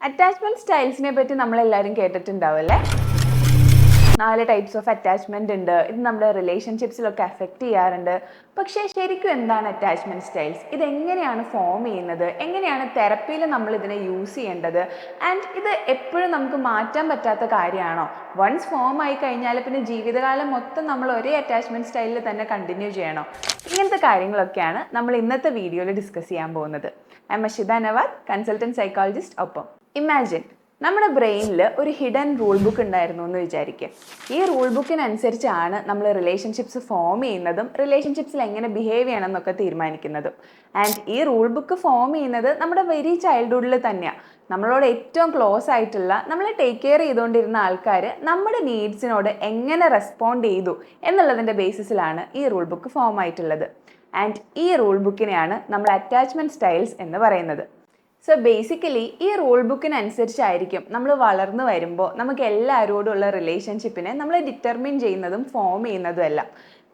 Attachment സ്റ്റൈൽസിനെ പറ്റി നമ്മളെല്ലാവരും കേട്ടിട്ടുണ്ടാവല്ലേ? 4 types of attachment ഉണ്ട്. ഇത് നമ്മുടെ റിലേഷൻഷിപ്സിലൊക്കെ അഫക്റ്റ് ചെയ്യാറുണ്ട്. പക്ഷേ ശരിക്കും എന്താണ് അറ്റാച്ച്മെന്റ് സ്റ്റൈൽസ്? ഇതെങ്ങനെയാണ് ഫോം ചെയ്യുന്നത്? എങ്ങനെയാണ് തെറപ്പിയിൽ നമ്മൾ ഇതിനെ യൂസ് ചെയ്യേണ്ടത്? ആൻഡ് ഇത് എപ്പോഴും നമുക്ക് മാറ്റാൻ പറ്റാത്ത കാര്യമാണോ? വൺസ് ഫോം ആയി കഴിഞ്ഞാൽ പിന്നെ ജീവിതകാലം മൊത്തം നമ്മൾ ഒരേ അറ്റാച്ച്മെന്റ് സ്റ്റൈലിൽ തന്നെ കണ്ടിന്യൂ ചെയ്യണോ? ഇങ്ങനത്തെ കാര്യങ്ങളൊക്കെയാണ് നമ്മൾ ഇന്നത്തെ വീഡിയോയിൽ ഡിസ്കസ് ചെയ്യാൻ പോകുന്നത്. I am Ashitha Navad, consultant psychologist. ഒപ്പം ഇമാജിൻ, നമ്മുടെ ബ്രെയിനിൽ ഒരു ഹിഡൻ റൂൾ ബുക്ക് ഉണ്ടായിരുന്നു എന്ന് വിചാരിക്കുക. ഈ റൂൾ ബുക്കിനനുസരിച്ചാണ് നമ്മൾ റിലേഷൻഷിപ്സ് ഫോം ചെയ്യുന്നതും റിലേഷൻഷിപ്സിൽ എങ്ങനെ ബിഹേവ് ചെയ്യണം എന്നൊക്കെ തീരുമാനിക്കുന്നതും. ആൻഡ് ഈ റൂൾ ബുക്ക് ഫോം ചെയ്യുന്നത് നമ്മുടെ വെരി ചൈൽഡ്ഹുഡിൽ തന്നെയാണ്. നമ്മളോട് ഏറ്റവും ക്ലോസ് ആയിട്ടുള്ള, നമ്മളെ ടേക്ക് കെയർ ചെയ്തുകൊണ്ടിരുന്ന ആൾക്കാർ നമ്മുടെ നീഡ്സിനോട് എങ്ങനെ റെസ്പോണ്ട് ചെയ്തു എന്നുള്ളതിൻ്റെ ബേസിസിലാണ് ഈ റൂൾ ബുക്ക് ഫോം ആയിട്ടുള്ളത്. ആൻഡ് ഈ റൂൾ ബുക്കിനെയാണ് നമ്മൾ അറ്റാച്ച്മെൻറ്റ് സ്റ്റൈൽസ് എന്ന് പറയുന്നത്. സോ ബേസിക്കലി ഈ റൂൾ ബുക്കിനനുസരിച്ചായിരിക്കും നമ്മൾ വളർന്നു വരുമ്പോൾ നമുക്ക് എല്ലാവരോടുള്ള റിലേഷൻഷിപ്പിനെ നമ്മൾ ഡിറ്റർമിൻ ചെയ്യുന്നതും ഫോം ചെയ്യുന്നതും എല്ലാം.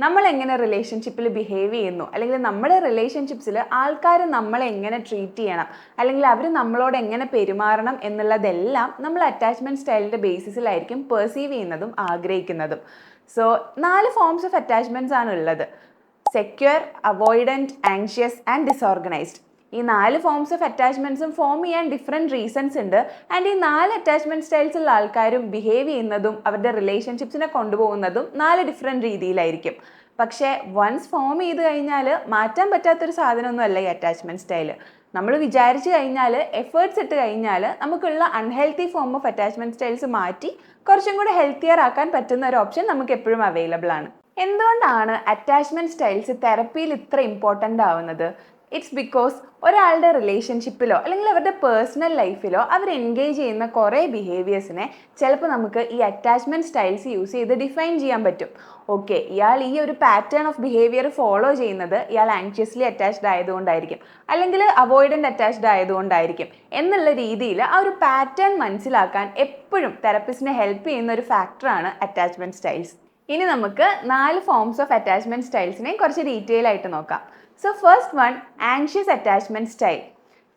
നമ്മൾ എങ്ങനെ റിലേഷൻഷിപ്പിൽ ബിഹേവ് ചെയ്യുന്നു, അല്ലെങ്കിൽ നമ്മുടെ റിലേഷൻഷിപ്സിൽ ആൾക്കാർ നമ്മളെ എങ്ങനെ ട്രീറ്റ് ചെയ്യണം, അല്ലെങ്കിൽ അവർ നമ്മളോട് എങ്ങനെ പെരുമാറണം എന്നുള്ളതെല്ലാം നമ്മൾ അറ്റാച്ച്മെൻറ്റ് സ്റ്റൈലിൻ്റെ ബേസിസിലായിരിക്കും പെർസീവ് ചെയ്യുന്നതും ആഗ്രഹിക്കുന്നതും. സോ 4 ഫോംസ് ഓഫ് അറ്റാച്ച്മെൻറ്റ്സ് ആണ് ഉള്ളത്: secure, avoidant, anxious and disorganised. ഈ 4 ഫോംസ് ഓഫ് അറ്റാച്ച്മെൻറ്റ്സും ഫോം ചെയ്യാൻ ഡിഫറെൻറ്റ് റീസൺസ് ഉണ്ട്. ആൻഡ് ഈ 4 അറ്റാച്ച്മെൻറ്റ് സ്റ്റൈൽസ് ഉള്ള ആൾക്കാരും ബിഹേവ് ചെയ്യുന്നതും അവരുടെ റിലേഷൻഷിപ്സിനെ കൊണ്ടുപോകുന്നതും 4 ഡിഫറെൻറ്റ് രീതിയിലായിരിക്കും. പക്ഷേ വൺസ് ഫോം ചെയ്ത് കഴിഞ്ഞാൽ മാറ്റാൻ പറ്റാത്തൊരു സാധനമൊന്നുമല്ല ഈ അറ്റാച്ച്മെൻറ്റ് സ്റ്റൈൽ. നമ്മൾ വിചാരിച്ചു കഴിഞ്ഞാൽ, എഫേർട്സ് ഇട്ട് കഴിഞ്ഞാൽ നമുക്കുള്ള unhealthy form of attachment styles മാറ്റി കുറച്ചും കൂടെ ഹെൽത്തിയർ ആക്കാൻ പറ്റുന്ന ഒരു ഓപ്ഷൻ നമുക്ക് എപ്പോഴും അവൈലബിൾ ആണ്. എന്തുകൊണ്ടാണ് അറ്റാച്ച്മെൻറ്റ് സ്റ്റൈൽസ് തെറപ്പിയിൽ ഇത്ര ഇമ്പോർട്ടൻ്റ് ആവുന്നത്? ഇറ്റ്സ് ബിക്കോസ് ഒരാളുടെ റിലേഷൻഷിപ്പിലോ അല്ലെങ്കിൽ അവരുടെ പേഴ്സണൽ ലൈഫിലോ അവർ എൻഗേജ് ചെയ്യുന്ന കുറേ ബിഹേവിയേഴ്സിനെ ചിലപ്പോൾ നമുക്ക് ഈ അറ്റാച്ച്മെൻറ്റ് സ്റ്റൈൽസ് യൂസ് ചെയ്ത് ഡിഫൈൻ ചെയ്യാൻ പറ്റും. ഓക്കെ, ഇയാൾ ഈ ഒരു പാറ്റേൺ ഓഫ് ബിഹേവിയർ ഫോളോ ചെയ്യുന്നത് ഇയാൾ ആങ്ഷ്യസ്ലി അറ്റാച്ച്ഡ് ആയതുകൊണ്ടായിരിക്കും, അല്ലെങ്കിൽ അവോയ്ഡൻ്റ് അറ്റാച്ച്ഡ് ആയതുകൊണ്ടായിരിക്കും എന്നുള്ള രീതിയിൽ ആ ഒരു പാറ്റേൺ മനസ്സിലാക്കാൻ എപ്പോഴും തെറപ്പിസ്റ്റിനെ ഹെൽപ്പ് ചെയ്യുന്ന ഒരു ഫാക്ടറാണ് അറ്റാച്ച്മെൻറ്റ് സ്റ്റൈൽസ്. ഇനി നമുക്ക് 4 ഫോംസ് ഓഫ് അറ്റാച്ച്മെൻറ്റ് സ്റ്റൈൽസിനെ കുറച്ച് ഡീറ്റെയിൽ ആയിട്ട് നോക്കാം. So first one, anxious attachment style.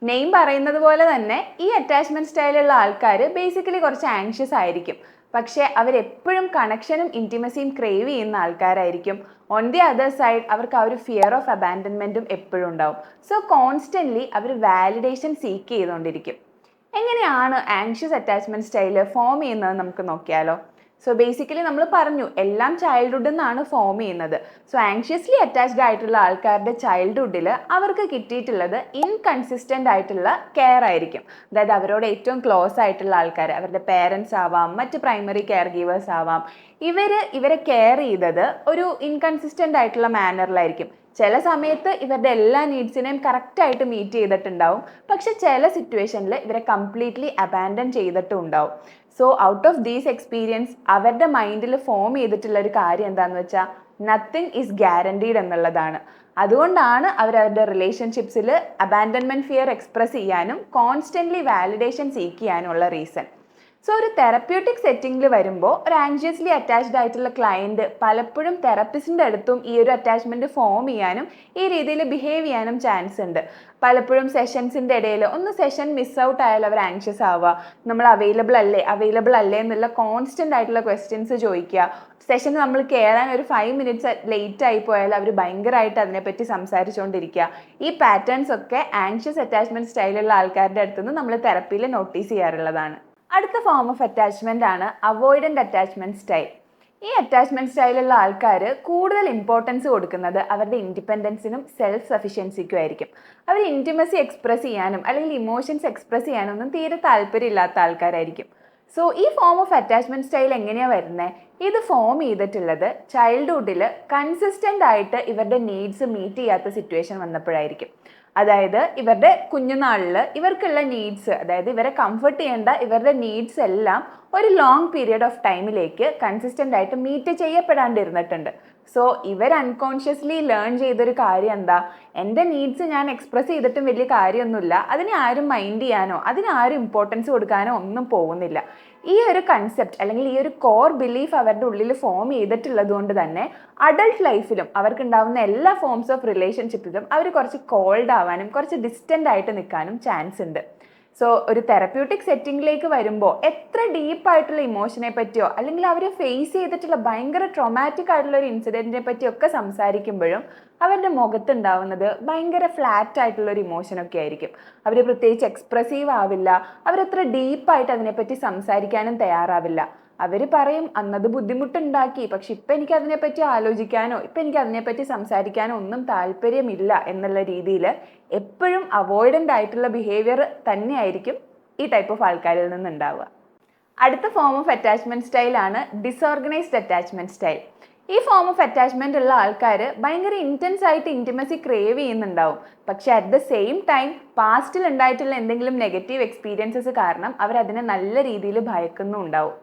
Name പറയുന്നത് പോലെ തന്നെ ഈ അറ്റാച്ച്മെൻറ്റ് സ്റ്റൈലുള്ള ആൾക്കാർ ബേസിക്കലി കുറച്ച് ആങ്ഷ്യസ് ആയിരിക്കും. പക്ഷേ അവരെപ്പോഴും കണക്ഷനും ഇൻറ്റിമസിയും ക്രേവ് ചെയ്യുന്ന ആൾക്കാരായിരിക്കും. ഓൺ ദി അതർ സൈഡ് അവർക്ക് ആ ഒരു ഫിയർ ഓഫ് അബാൻഡൻമെൻറ്റും എപ്പോഴും ഉണ്ടാവും. സോ കോൺസ്റ്റൻ്റ്ലി അവർ വാലിഡേഷൻ സീക്ക് ചെയ്തുകൊണ്ടിരിക്കും. എങ്ങനെയാണ് ആങ്ഷ്യസ് അറ്റാച്ച്മെൻറ്റ് സ്റ്റൈൽ ഫോം ചെയ്യുന്നത് നമുക്ക് നോക്കിയാലോ. സോ ബേസിക്കലി നമ്മൾ പറഞ്ഞു, എല്ലാം ചൈൽഡ്ഹുഡിൽ നിന്നാണ് ഫോം ചെയ്യുന്നത്. സോ ആങ്ഷ്യസ്ലി അറ്റാച്ച്ഡ് ആയിട്ടുള്ള ആൾക്കാരുടെ ചൈൽഡ്ഹുഡിൽ അവർക്ക് കിട്ടിയിട്ടുള്ളത് ഇൻകൺസിസ്റ്റൻ്റ് ആയിട്ടുള്ള കെയർ ആയിരിക്കും. അതായത് അവരോട് ഏറ്റവും ക്ലോസ് ആയിട്ടുള്ള ആൾക്കാർ, അവരുടെ പേരൻസ് ആവാം, മറ്റ് പ്രൈമറി കെയർ ഗീവേഴ്സ് ആവാം, ഇവരെ കെയർ ചെയ്തത് ഒരു ഇൻകൺസിസ്റ്റൻ്റ് ആയിട്ടുള്ള മാനറിലായിരിക്കും. ചില സമയത്ത് ഇവരുടെ എല്ലാ നീഡ്സിനെയും കറക്റ്റായിട്ട് മീറ്റ് ചെയ്തിട്ടുണ്ടാവും, പക്ഷെ ചില സിറ്റുവേഷനിൽ ഇവരെ കംപ്ലീറ്റ്ലി അബാൻഡൻ ചെയ്തിട്ടും ഉണ്ടാവും. So out of these experience അവരുടെ മൈൻഡിൽ ഫോം ചെയ്തിട്ടുള്ള ഒരു കാര്യം എന്താണെന്ന് വെച്ചാൽ നത്തിങ് ഈസ് ഗ്യാരണ്ടീഡ് എന്നുള്ളതാണ്. അതുകൊണ്ടാണ് അവരവരുടെ റിലേഷൻഷിപ്സിൽ അബാൻഡൻമെൻറ്റ് ഫിയർ എക്സ്പ്രസ് ചെയ്യാനും കോൺസ്റ്റൻ്റ്ലി വാലിഡേഷൻ സീക്ക് ചെയ്യാനുമുള്ള റീസൺ. സോ ഒരു തെറപ്യൂട്ടിക് സെറ്റിങ്ങിൽ വരുമ്പോൾ ഒരു ആങ്ഷ്യസ്ലി അറ്റാച്ച്ഡ് ആയിട്ടുള്ള ക്ലയൻറ്റ് പലപ്പോഴും തെറപ്പിസ്റ്റിൻ്റെ അടുത്തും ഈ ഒരു അറ്റാച്ച്മെൻറ്റ് ഫോം ചെയ്യാനും ഈ രീതിയിൽ ബിഹേവ് ചെയ്യാനും ചാൻസ് ഉണ്ട്. പലപ്പോഴും സെഷൻസിൻ്റെ ഇടയിൽ ഒന്ന് സെഷൻ മിസ് ഔട്ട് ആയാൽ അവർ ആങ്ഷ്യസ് ആവുക, നമ്മൾ അവൈലബിൾ അല്ലേ എന്നുള്ള കോൺസ്റ്റൻ്റ് ആയിട്ടുള്ള ക്വസ്റ്റ്യൻസ് ചോദിക്കുക. സെഷൻ നമ്മൾ കയറാൻ ഒരു 5 മിനിറ്റ്സ് ലേറ്റ് ആയി പോയാൽ അവർ ഭയങ്കരമായിട്ട് അതിനെപ്പറ്റി സംസാരിച്ചുകൊണ്ടിരിക്കുക. ഈ പാറ്റേൺസ് ഒക്കെ ആങ്ഷ്യസ് അറ്റാച്ച്മെൻറ്റ് സ്റ്റൈലുള്ള ആൾക്കാരുടെ അടുത്തുനിന്ന് നമ്മൾ തെറപ്പിയിൽ നോട്ടീസ് ചെയ്യാറുള്ളതാണ്. അടുത്ത ഫോം ഓഫ് അറ്റാച്ച്മെൻ്റ് ആണ് അവോയ്ഡൻ്റ് അറ്റാച്ച്മെൻറ്റ് സ്റ്റൈൽ. ഈ അറ്റാച്ച്മെൻറ്റ് സ്റ്റൈലുള്ള ആൾക്കാർ കൂടുതൽ ഇമ്പോർട്ടൻസ് കൊടുക്കുന്നത് അവരുടെ ഇൻഡിപെൻഡൻസിനും സെൽഫ് സഫിഷ്യൻസിക്കും ആയിരിക്കും. അവർ ഇൻറ്റിമസി എക്സ്പ്രസ് ചെയ്യാനും അല്ലെങ്കിൽ ഇമോഷൻസ് എക്സ്പ്രസ് ചെയ്യാനൊന്നും തീരെ താല്പര്യമില്ലാത്ത ആൾക്കാരായിരിക്കും. സോ ഈ ഫോം ഓഫ് അറ്റാച്ച്മെൻറ്റ് സ്റ്റൈൽ എങ്ങനെയാണ് വരുന്നത്? ഇത് ഫോം ചെയ്തിട്ടുള്ളത് ചൈൽഡ്ഹുഡിൽ കൺസിസ്റ്റൻ്റ് ആയിട്ട് ഇവരുടെ നീഡ്സ് മീറ്റ് ചെയ്യാത്ത സിറ്റുവേഷൻ വന്നപ്പോഴായിരിക്കും. അതായത് ഇവരുടെ കുഞ്ഞുനാളിൽ ഇവർക്കുള്ള നീഡ്സ്, അതായത് ഇവരെ കംഫർട്ട് ചെയ്യേണ്ട ഇവരുടെ നീഡ്സ് എല്ലാം ഒരു ലോങ് പീരിയഡ് ഓഫ് ടൈമിലേക്ക് കൺസിസ്റ്റൻ്റ് ആയിട്ട് മീറ്റ് ചെയ്യപ്പെടാണ്ടിരുന്നിട്ടുണ്ട്. സോ ഇവർ അൺകോൺഷ്യസ്ലി ലേൺ ചെയ്തൊരു കാര്യം എന്താ, എൻ്റെ നീഡ്സ് ഞാൻ എക്സ്പ്രസ് ചെയ്തിട്ടും വലിയ കാര്യമൊന്നുമില്ല, അതിനെ ആരും മൈൻഡ് ചെയ്യാനോ അതിന് ആരും ഇമ്പോർട്ടൻസ് കൊടുക്കാനോ ഒന്നും പോകുന്നില്ല. ഈ ഒരു കൺസെപ്റ്റ് അല്ലെങ്കിൽ ഈ ഒരു കോർ ബിലീഫ് അവരുടെ ഉള്ളിൽ ഫോം ചെയ്തിട്ടുള്ളത് കൊണ്ട് തന്നെ അഡൾട്ട് ലൈഫിലും അവർക്കുണ്ടാവുന്ന എല്ലാ ഫോംസ് ഓഫ് റിലേഷൻഷിപ്പിലും അവർ കുറച്ച് കോൾഡ് ആവാനും കുറച്ച് ഡിസ്റ്റൻ്റ് ആയിട്ട് നിൽക്കാനും ചാൻസ് ഉണ്ട്. സോ ഒരു തെറപ്യൂട്ടിക് സെറ്റിംഗിലേക്ക് വരുമ്പോൾ എത്ര ഡീപ്പായിട്ടുള്ള ഇമോഷനെ പറ്റിയോ അല്ലെങ്കിൽ അവർ ഫേസ് ചെയ്തിട്ടുള്ള ഭയങ്കര ട്രോമാറ്റിക് ആയിട്ടുള്ള ഒരു ഇൻസിഡൻറ്റിനെ പറ്റിയൊക്കെ സംസാരിക്കുമ്പോഴും അവരുടെ മുഖത്തുണ്ടാവുന്നത് ഭയങ്കര ഫ്ലാറ്റ് ആയിട്ടുള്ള ഒരു ഇമോഷനൊക്കെ ആയിരിക്കും. അവർ പ്രത്യേകിച്ച് എക്സ്പ്രസീവ് ആവില്ല, അവരത്ര ഡീപ്പായിട്ട് അതിനെപ്പറ്റി സംസാരിക്കാനും തയ്യാറാവില്ല. അവർ പറയും അന്നത് ബുദ്ധിമുട്ടുണ്ടാക്കി, പക്ഷെ ഇപ്പം എനിക്ക് അതിനെപ്പറ്റി ആലോചിക്കാനോ ഇപ്പം എനിക്ക് അതിനെപ്പറ്റി സംസാരിക്കാനോ ഒന്നും താല്പര്യമില്ല എന്നുള്ള രീതിയിൽ എപ്പോഴും അവോയ്ഡൻ്റ് ആയിട്ടുള്ള ബിഹേവിയർ തന്നെയായിരിക്കും ഈ ടൈപ്പ് ഓഫ് ആൾക്കാരിൽ നിന്നുണ്ടാവുക. അടുത്ത ഫോം ഓഫ് അറ്റാച്ച്മെൻറ്റ് സ്റ്റൈലാണ് ഡിസോർഗനൈസ്ഡ് അറ്റാച്ച്മെൻറ്റ് സ്റ്റൈൽ. ഈ ഫോം ഓഫ് അറ്റാച്ച്മെൻ്റ് ഉള്ള ആൾക്കാർ ഭയങ്കര ഇൻറ്റൻസ് ആയിട്ട് ഇൻറ്റിമസി ക്രേവ് ചെയ്യുന്നുണ്ടാവും. പക്ഷെ അറ്റ് ദ സെയിം ടൈം പാസ്റ്റിൽ ഉണ്ടായിട്ടുള്ള എന്തെങ്കിലും നെഗറ്റീവ് എക്സ്പീരിയൻസസ് കാരണം അവരതിനെ നല്ല രീതിയിൽ ഭയക്കുന്നുണ്ടാവും.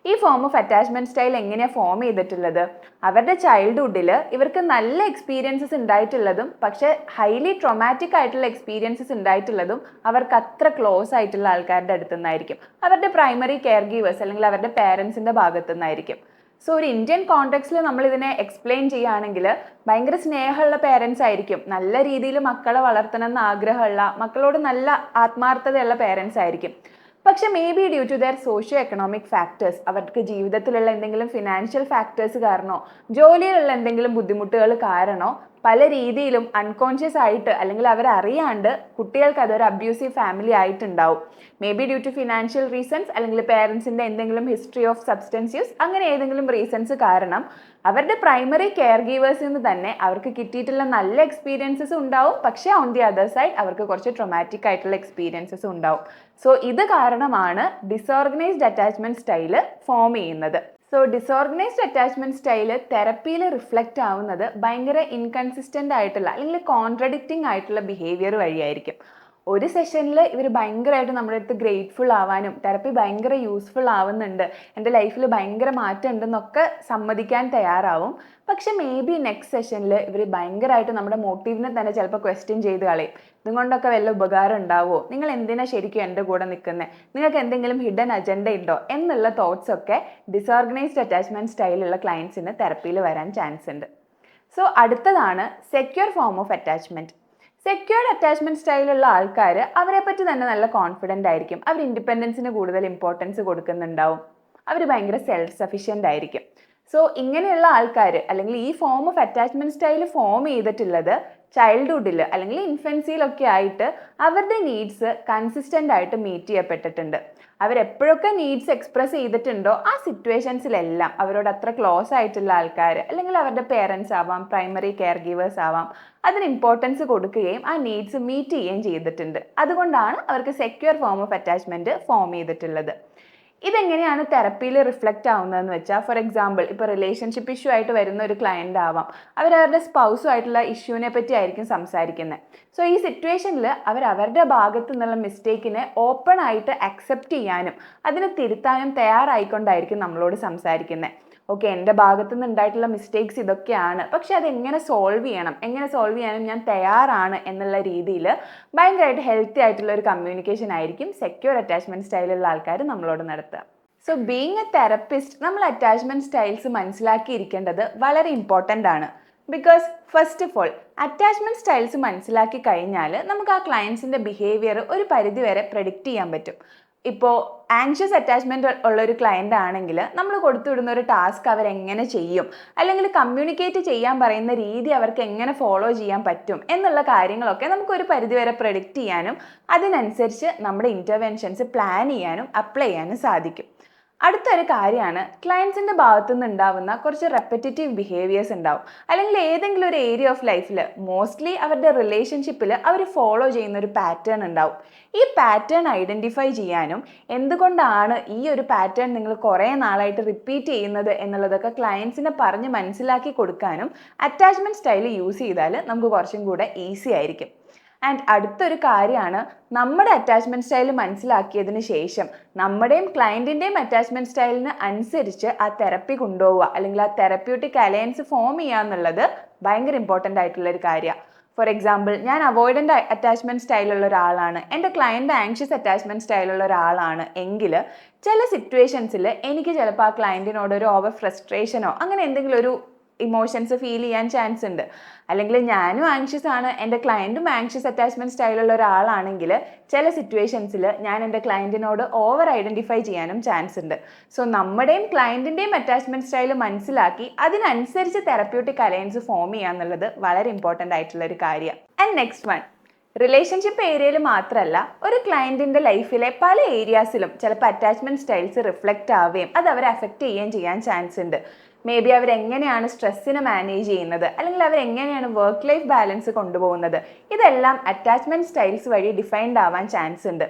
ഈ ഫോം ഓഫ് അറ്റാച്ച്മെൻറ്റ് സ്റ്റൈൽ എങ്ങനെയാണ് ഫോം ചെയ്തിട്ടുള്ളത്? അവരുടെ ചൈൽഡ്ഹുഡിൽ ഇവർക്ക് നല്ല എക്സ്പീരിയൻസസ് ഉണ്ടായിട്ടുള്ളതും പക്ഷേ ഹൈലി ട്രോമാറ്റിക് ആയിട്ടുള്ള എക്സ്പീരിയൻസസ് ഉണ്ടായിട്ടുള്ളതും അവർക്ക് അത്ര ക്ലോസ് ആയിട്ടുള്ള ആൾക്കാരുടെ അടുത്തു നിന്നായിരിക്കും. അവരുടെ പ്രൈമറി കെയർ ഗീവേഴ്സ് അല്ലെങ്കിൽ അവരുടെ പേരൻസിൻ്റെ ഭാഗത്തു നിന്നായിരിക്കും. സോ ഒരു ഇന്ത്യൻ കോണ്ടെക്സ്റ്റിൽ നമ്മൾ ഇതിനെ എക്സ്പ്ലെയിൻ ചെയ്യുകയാണെങ്കിൽ ഭയങ്കര സ്നേഹമുള്ള പേരൻസ് ആയിരിക്കും, നല്ല രീതിയിൽ മക്കളെ വളർത്തണം എന്ന് ആഗ്രഹമുള്ള, മക്കളോട് നല്ല ആത്മാർത്ഥതയുള്ള പേരൻസ് ആയിരിക്കും. പക്ഷെ may be due to their socio economic factors, അവർക്ക് ജീവിതത്തിലുള്ള എന്തെങ്കിലും ഫിനാൻഷ്യൽ ഫാക്ടേഴ്സ് കാരണമോ ജോലിയിലുള്ള എന്തെങ്കിലും ബുദ്ധിമുട്ടുകൾ കാരണമോ പല രീതിയിലും അൺകോൺഷ്യസ് ആയിട്ട് അല്ലെങ്കിൽ അവരറിയാണ്ട് കുട്ടികൾക്ക് അതൊരു അബ്യൂസീവ് ഫാമിലി ആയിട്ടുണ്ടാവും. May be due to financial reasons അല്ലെങ്കിൽ പേരൻസിൻ്റെ എന്തെങ്കിലും ഹിസ്റ്ററി ഓഫ് സബ്സ്റ്റൻസ് യൂസ്, അങ്ങനെ ഏതെങ്കിലും റീസൺസ് കാരണം അവരുടെ പ്രൈമറി കെയർ ഗീവേഴ്സിൽ നിന്ന് തന്നെ അവർക്ക് കിട്ടിയിട്ടുള്ള നല്ല എക്സ്പീരിയൻസസ് ഉണ്ടാവും. പക്ഷേ ഓൺ ദി അതർ സൈഡ് അവർക്ക് കുറച്ച് ട്രോമാറ്റിക് ആയിട്ടുള്ള എക്സ്പീരിയൻസസ് ഉണ്ടാവും. സോ ഇത് കാരണമാണ് ഡിസോർഗനൈസ്ഡ് അറ്റാച്ച്മെൻറ്റ് സ്റ്റൈല് ഫോം ചെയ്യുന്നത്. സോ ഡിസോർഗനൈസ്ഡ് അറ്റാച്ച്മെൻറ്റ് സ്റ്റൈല് തെറപ്പിയിൽ റിഫ്ലക്റ്റ് ആവുന്നത് ഭയങ്കര ഇൻകൺസിസ്റ്റൻ്റ് ആയിട്ടുള്ള അല്ലെങ്കിൽ കോൺട്രഡിക്റ്റിംഗ് ആയിട്ടുള്ള ബിഹേവിയർ വഴിയായിരിക്കും. ഒരു സെഷനിൽ ഇവർ ഭയങ്കരമായിട്ട് നമ്മുടെ അടുത്ത് ഗ്രേറ്റ്ഫുൾ ആവാനും തെറപ്പി ഭയങ്കര യൂസ്ഫുൾ ആവുന്നുണ്ട്, എൻ്റെ ലൈഫിൽ ഭയങ്കര മാറ്റം ഉണ്ടെന്നൊക്കെ സമ്മതിക്കാൻ തയ്യാറാവും. പക്ഷെ മേ ബി നെക്സ്റ്റ് സെഷനിൽ ഇവർ ഭയങ്കരമായിട്ട് നമ്മുടെ മോട്ടീവിനെ തന്നെ ചിലപ്പോൾ ക്വസ്റ്റ്യൻ ചെയ്ത് കളയും. ഇതുകൊണ്ടൊക്കെ വല്ല ഉപകാരം ഉണ്ടാവുമോ, നിങ്ങൾ എന്തിനാ ശരിക്കും എൻ്റെ കൂടെ നിൽക്കുന്നത്, നിങ്ങൾക്ക് എന്തെങ്കിലും ഹിഡൻ അജണ്ട ഉണ്ടോ എന്നുള്ള തോട്ട്സ് ഒക്കെ ഡിസോർഗനൈസ്ഡ് അറ്റാച്ച്മെൻറ്റ് സ്റ്റൈലുള്ള ക്ലയൻസിന് തെറപ്പിയിൽ വരാൻ ചാൻസ് ഉണ്ട്. സോ അടുത്തതാണ് secure form of attachment. Secured attachment സ്റ്റൈലുള്ള ആൾക്കാർ അവരെ പറ്റി തന്നെ നല്ല കോൺഫിഡൻ്റ് ആയിരിക്കും, അവർ ഇൻഡിപെൻഡൻസിന് കൂടുതൽ ഇമ്പോർട്ടൻസ് കൊടുക്കുന്നുണ്ടാവും, അവർ ഭയങ്കര സെൽഫ് സഫിഷ്യൻ്റ് ആയിരിക്കും. സോ ഇങ്ങനെയുള്ള ആൾക്കാർ അല്ലെങ്കിൽ ഈ form of attachment style form ചെയ്തിട്ടുള്ളത് ചൈൽഡ്ഹുഡിൽ അല്ലെങ്കിൽ ഇൻഫൻസിയിലൊക്കെ ആയിട്ട് അവരുടെ നീഡ്സ് കൺസിസ്റ്റൻ്റ് ആയിട്ട് മീറ്റ് ചെയ്യപ്പെട്ടിട്ടുണ്ട്. അവരെപ്പോഴൊക്കെ നീഡ്സ് എക്സ്പ്രസ് ചെയ്തിട്ടുണ്ടോ ആ സിറ്റുവേഷൻസിലെല്ലാം അവരോട് അത്ര ക്ലോസ് ആയിട്ടുള്ള ആൾക്കാർ അല്ലെങ്കിൽ അവരുടെ പേരൻസ് ആവാം, പ്രൈമറി കെയർ ഗീവേഴ്സ് ആവാം, അതിന് ഇമ്പോർട്ടൻസ് കൊടുക്കുകയും ആ നീഡ്സ് മീറ്റ് ചെയ്യുകയും ചെയ്തിട്ടുണ്ട്. അതുകൊണ്ടാണ് അവർക്ക് secure form of attachment form ചെയ്തിട്ടുള്ളത്. ഇതെങ്ങനെയാണ് തെറപ്പിയിൽ റിഫ്ലക്റ്റ് ആവുന്നതെന്ന് വെച്ചാൽ, ഫോർ എക്സാമ്പിൾ ഇപ്പോൾ റിലേഷൻഷിപ്പ് ഇഷ്യൂ ആയിട്ട് വരുന്ന ഒരു ക്ലയൻ്റ് ആവാം, അവരവരുടെ സ്പൗസുമായിട്ടുള്ള ഇഷ്യൂവിനെ പറ്റി ആയിരിക്കും സംസാരിക്കുന്നത്. സോ ഈ സിറ്റുവേഷനിൽ അവരുടെ ഭാഗത്തു നിന്നുള്ള മിസ്റ്റേക്കിനെ ഓപ്പൺ ആയിട്ട് അക്സെപ്റ്റ് ചെയ്യാനും അതിനെ തിരുത്താനും തയ്യാറായിക്കൊണ്ടായിരിക്കും നമ്മളോട് സംസാരിക്കുന്നത്. ഓക്കെ, എൻ്റെ ഭാഗത്തു നിന്ന് ഉണ്ടായിട്ടുള്ള മിസ്റ്റേക്സ് ഇതൊക്കെയാണ്, പക്ഷെ അതെങ്ങനെ സോൾവ് ചെയ്യാനും ഞാൻ തയ്യാറാണ് എന്നുള്ള രീതിയിൽ ഭയങ്കരമായിട്ട് ഹെൽത്തി ആയിട്ടുള്ള ഒരു കമ്മ്യൂണിക്കേഷൻ ആയിരിക്കും സെക്യൂർ അറ്റാച്ച്മെൻറ്റ് സ്റ്റൈലുള്ള ആൾക്കാർ നമ്മളോട് നടത്തുക. സോ ബീയിങ് എ തെറപ്പിസ്റ്റ് നമ്മൾ അറ്റാച്ച്മെൻറ്റ് സ്റ്റൈൽസ് മനസ്സിലാക്കിയിരിക്കേണ്ടത് വളരെ ഇമ്പോർട്ടൻ്റ് ആണ്. Because first of all attachment styles മനസ്സിലാക്കി കഴിഞ്ഞാൽ നമുക്ക് ആ ക്ലയൻസിൻ്റെ ബിഹേവിയർ ഒരു പരിധിവരെ പ്രെഡിക്റ്റ് ചെയ്യാൻ പറ്റും. ഇപ്പോൾ ആങ്ഷ്യസ് അറ്റാച്ച്മെൻറ്റ് ഉള്ളൊരു ക്ലയൻ്റ് ആണെങ്കിൽ നമ്മൾ കൊടുത്തുവിടുന്ന ഒരു ടാസ്ക് അവരെങ്ങനെ ചെയ്യും, അല്ലെങ്കിൽ കമ്മ്യൂണിക്കേറ്റ് ചെയ്യാൻ പറയുന്ന രീതി അവർക്ക് എങ്ങനെ ഫോളോ ചെയ്യാൻ പറ്റും എന്നുള്ള കാര്യങ്ങളൊക്കെ നമുക്കൊരു പരിധിവരെ പ്രെഡിക്റ്റ് ചെയ്യാനും അതിനനുസരിച്ച് നമ്മുടെ ഇൻ്റർവെൻഷൻസ് പ്ലാൻ ചെയ്യാനും അപ്ലൈ ചെയ്യാനും സാധിക്കും. അടുത്തൊരു കാര്യമാണ് ക്ലയൻസിൻ്റെ ഭാഗത്തുനിന്ന് ഉണ്ടാവുന്ന കുറച്ച് റെപ്പറ്റേറ്റീവ് ബിഹേവിയേഴ്സ് ഉണ്ടാവും, അല്ലെങ്കിൽ ഏതെങ്കിലും ഒരു ഏരിയ ഓഫ് ലൈഫിൽ മോസ്റ്റ്ലി അവരുടെ റിലേഷൻഷിപ്പിൽ അവർ ഫോളോ ചെയ്യുന്ന ഒരു പാറ്റേൺ ഉണ്ടാവും. ഈ പാറ്റേൺ ഐഡൻറ്റിഫൈ ചെയ്യാനും എന്തുകൊണ്ടാണ് ഈ ഒരു പാറ്റേൺ നിങ്ങൾ കുറേ നാളായിട്ട് റിപ്പീറ്റ് ചെയ്യുന്നത് എന്നുള്ളതൊക്കെ ക്ലയൻസിനെ പറഞ്ഞ് മനസ്സിലാക്കി കൊടുക്കാനും അറ്റാച്ച്മെൻറ്റ് സ്റ്റൈൽ യൂസ് ചെയ്താൽ നമുക്ക് കുറച്ചും കൂടെ ഈസി ആയിരിക്കും. ആൻഡ് അടുത്തൊരു കാര്യമാണ്, നമ്മുടെ അറ്റാച്ച്മെൻറ്റ് സ്റ്റൈൽ മനസ്സിലാക്കിയതിന് ശേഷം നമ്മുടെയും ക്ലയൻറ്റിൻ്റെയും അറ്റാച്ച്മെൻറ്റ് സ്റ്റൈലിന് അനുസരിച്ച് ആ തെറപ്പി കൊണ്ടുപോവുക അല്ലെങ്കിൽ ആ തെറപ്യൂട്ടിക് അലയൻസ് ഫോം ചെയ്യുക എന്നുള്ളത് ഭയങ്കര ഇമ്പോർട്ടൻ്റ് ആയിട്ടുള്ളൊരു കാര്യമാണ്. ഫോർ എക്സാമ്പിൾ, ഞാൻ അവോയ്ഡൻ്റ് അറ്റാച്ച്മെൻറ്റ് സ്റ്റൈലുള്ള ഒരാളാണ്, എൻ്റെ ക്ലയൻറ്റ് ആങ്ഷ്യസ് അറ്റാച്ച്മെൻറ്റ് സ്റ്റൈലുള്ള ഒരാളാണ് എങ്കിൽ ചില സിറ്റുവേഷൻസിൽ എനിക്ക് ചിലപ്പോൾ ആ ക്ലയൻറ്റിനോട് ഒരു ഓവർ ഫ്രസ്ട്രേഷനോ അങ്ങനെ എന്തെങ്കിലും ഒരു ഇമോഷൻസ് ഫീൽ ചെയ്യാൻ ചാൻസ് ഉണ്ട്. അല്ലെങ്കിൽ ഞാനും ആങ്ഷ്യസ് ആണ്, എൻ്റെ ക്ലയൻറ്റും ആങ്ഷ്യസ് അറ്റാച്ച്മെൻറ്റ് സ്റ്റൈലുള്ള ഒരാളാണെങ്കിൽ ചില സിറ്റുവേഷൻസിൽ ഞാൻ എൻ്റെ ക്ലയൻറ്റിനോട് ഓവർ ഐഡൻറ്റിഫൈ ചെയ്യാനും ചാൻസ് ഉണ്ട്. സോ നമ്മുടെയും ക്ലയൻറ്റിൻ്റെയും അറ്റാച്ച്മെൻറ്റ് സ്റ്റൈൽ മനസ്സിലാക്കി അതിനനുസരിച്ച് തെറപ്യൂട്ടിക് അലയൻസ് ഫോം ചെയ്യുക എന്നുള്ളത് വളരെ ഇമ്പോർട്ടൻ്റ് ആയിട്ടുള്ളൊരു കാര്യമാണ്. ആൻഡ് നെക്സ്റ്റ് വൺ, റിലേഷൻഷിപ്പ് ഏരിയയിൽ മാത്രമല്ല, ഒരു ക്ലയൻറ്റിൻ്റെ ലൈഫിലെ പല ഏരിയാസിലും ചിലപ്പോൾ അറ്റാച്ച്മെൻറ്റ് സ്റ്റൈൽസ് റിഫ്ലക്റ്റ് ആവുകയും അത് അവരെ അഫക്റ്റ് ചെയ്യുകയും ചെയ്യാൻ ചാൻസ് ഉണ്ട്. മേ ബി അവരെങ്ങനെയാണ് സ്ട്രെസ്സിനെ മാനേജ് ചെയ്യുന്നത്, അല്ലെങ്കിൽ അവരെങ്ങനെയാണ് വർക്ക് ലൈഫ് ബാലൻസ് കൊണ്ടുപോകുന്നത്, ഇതെല്ലാം അറ്റാച്ച്മെൻറ്റ് സ്റ്റൈൽസ് വഴി ഡിഫൈൻഡ് ആവാൻ ചാൻസ് ഉണ്ട്.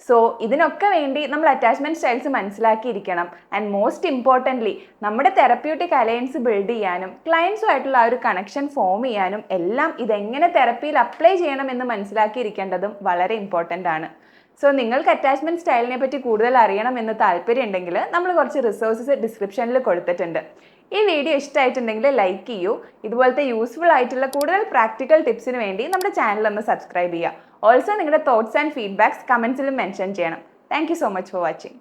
സോ ഇതിനൊക്കെ വേണ്ടി നമ്മൾ അറ്റാച്ച്മെൻറ്റ് സ്റ്റൈൽസ് മനസ്സിലാക്കിയിരിക്കണം. ആൻഡ് മോസ്റ്റ് ഇമ്പോർട്ടൻ്റ്ലി നമ്മുടെ തെറപ്യൂട്ടിക് അലയൻസ് ബിൽഡ് ചെയ്യാനും ക്ലയൻസുമായിട്ടുള്ള ആ ഒരു കണക്ഷൻ ഫോം ചെയ്യാനും എല്ലാം ഇതെങ്ങനെ തെറപ്പിയിൽ അപ്ലൈ ചെയ്യണം എന്ന് മനസ്സിലാക്കിയിരിക്കേണ്ടതും വളരെ ഇമ്പോർട്ടൻ്റ് ആണ്. സോ നിങ്ങൾക്ക് അറ്റാച്ച്മെൻറ്റ് സ്റ്റൈലിനെ പറ്റി കൂടുതൽ അറിയണം എന്ന് താല്പര്യം ഉണ്ടെങ്കിൽ നമ്മൾ കുറച്ച് റിസോഴ്സസ് ഡിസ്ക്രിപ്ഷനിൽ കൊടുത്തിട്ടുണ്ട്. ഈ വീഡിയോ ഇഷ്ടമായിട്ടുണ്ടെങ്കിൽ ലൈക്ക് ചെയ്യൂ. ഇതുപോലത്തെ യൂസ്ഫുൾ ആയിട്ടുള്ള കൂടുതൽ പ്രാക്ടിക്കൽ ടിപ്സിന് വേണ്ടി നമ്മുടെ ചാനൽ ഒന്ന് സബ്സ്ക്രൈബ് ചെയ്യുക. ഓൾസോ നിങ്ങളുടെ തോട്ട്സ് ആൻഡ് ഫീഡ്ബാക്സ് കമൻസിലും മെൻഷൻ ചെയ്യണം. Thank you so much for watching.